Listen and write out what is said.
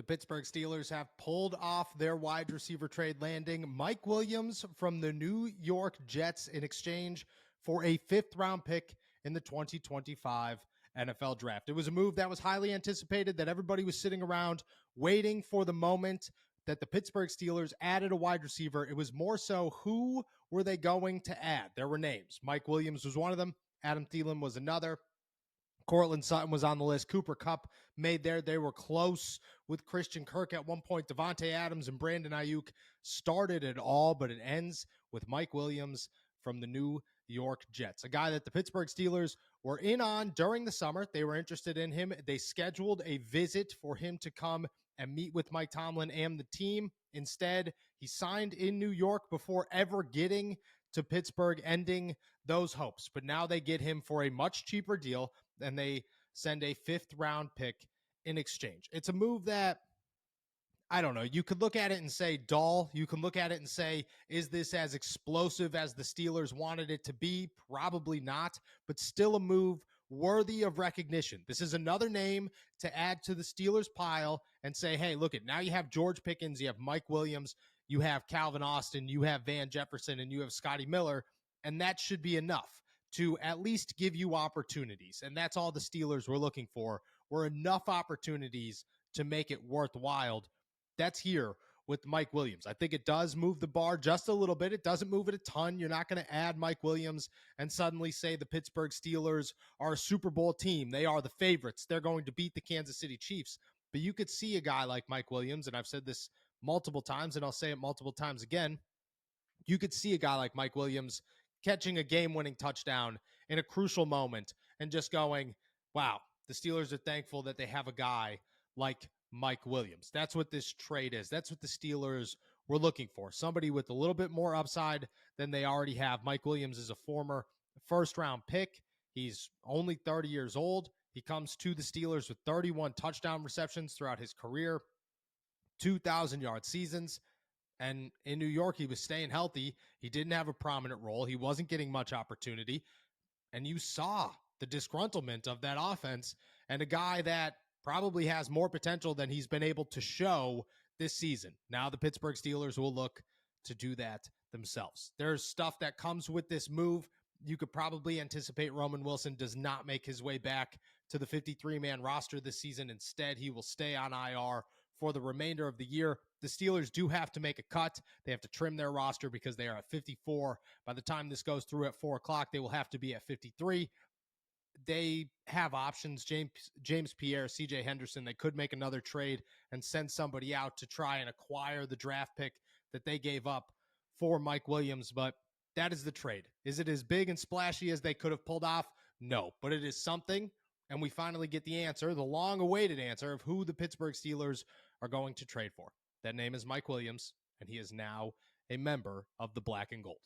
The Pittsburgh Steelers have pulled off their wide receiver trade, landing Mike Williams from the New York Jets in exchange for a fifth-round pick in the 2025 NFL Draft. It was a move that was highly anticipated, that everybody was sitting around waiting for the moment that the Pittsburgh Steelers added a wide receiver. It was more so, who were they going to add? There were names. Mike Williams was one of them. Adam Thielen was another. Courtland Sutton was on the list. Cooper Kupp made there. They were close with Christian Kirk at one point. Devontae Adams and Brandon Ayuk started it all, but it ends with Mike Williams from the New York Jets, a guy that the Pittsburgh Steelers were in on during the summer. They were interested in him. They scheduled a visit for him to come and meet with Mike Tomlin and the team. Instead, he signed in New York before ever getting to Pittsburgh, ending those hopes. But now they get him for a much cheaper deal, and they send a fifth-round pick in exchange. It's a move that, I don't know, you could look at it and say dull. You can look at it and say, is this as explosive as the Steelers wanted it to be? Probably not, but still a move worthy of recognition. This is another name to add to the Steelers pile and say, hey, look at, now you have George Pickens, you have Mike Williams, you have Calvin Austin, you have Van Jefferson, and you have Scotty Miller, and that should be enough to at least give you opportunities. And that's all the Steelers were looking for, were enough opportunities to make it worthwhile. That's here with Mike Williams. I think it does move the bar just a little bit. It doesn't move it a ton. You're not going to add Mike Williams and suddenly say the Pittsburgh Steelers are a Super Bowl team. They are the favorites. They're going to beat the Kansas City Chiefs. But you could see a guy like Mike Williams, and I've said this multiple times, and I'll say it multiple times again. You could see a guy like Mike Williams catching a game-winning touchdown in a crucial moment and just going, wow, the Steelers are thankful that they have a guy like Mike Williams. That's what this trade is. That's what the Steelers were looking for. Somebody with a little bit more upside than they already have. Mike Williams is a former first-round pick. He's only 30 years old. He comes to the Steelers with 31 touchdown receptions throughout his career, 2,000-yard seasons. And in New York, he was staying healthy. He didn't have a prominent role. He wasn't getting much opportunity. And you saw the disgruntlement of that offense, and a guy that probably has more potential than he's been able to show this season. Now the Pittsburgh Steelers will look to do that themselves. There's stuff that comes with this move. You could probably anticipate Roman Wilson does not make his way back to the 53-man roster this season. Instead, he will stay on IR for the remainder of the year. The Steelers do have to make a cut. They have to trim their roster because they are at 54. By the time this goes through at 4 o'clock, they will have to be at 53. They have options. James Pierre, CJ Henderson, they could make another trade and send somebody out to try and acquire the draft pick that they gave up for Mike Williams, but that is the trade. Is it as big and splashy as they could have pulled off? No, but it is something, and we finally get the answer, the long-awaited answer of who the Pittsburgh Steelers are going to trade for. That name is Mike Williams, and he is now a member of the Black and Gold.